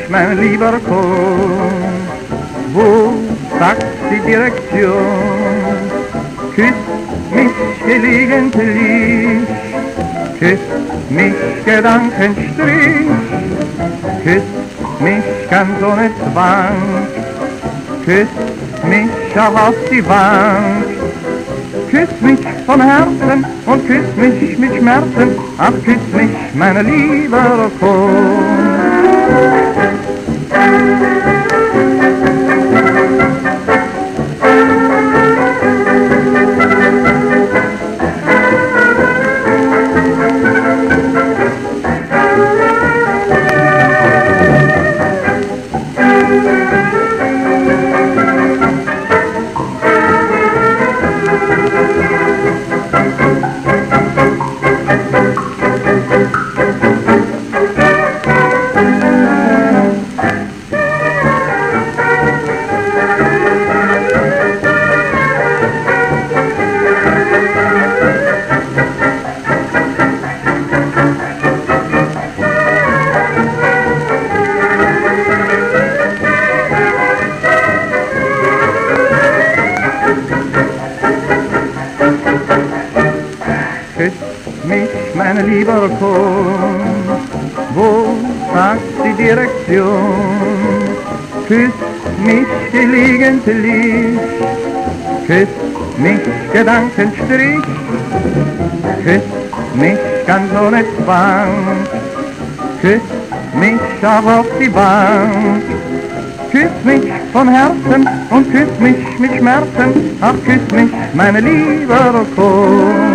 Mein lieber Kohn, wo sagt die Direktion? Küss mich gelegentlich, küss mich Gedankenstrich, küss mich ganz ohne Zwang, küss mich auch auf die Wand. Küss mich von Herzen und küss mich mit Schmerzen, ach küss mich, mein lieber Kohn. Küss mich, mein lieber Kohn, wo sagt die Direktion? Küss mich gelegentlich, küss mich Gedankenstrich, küss mich ganz ohne Zwang, küss mich auch auf die Wand. Küss mich von Herzen und küss mich mit Schmerzen, ach küss mich, mein lieber Kohn.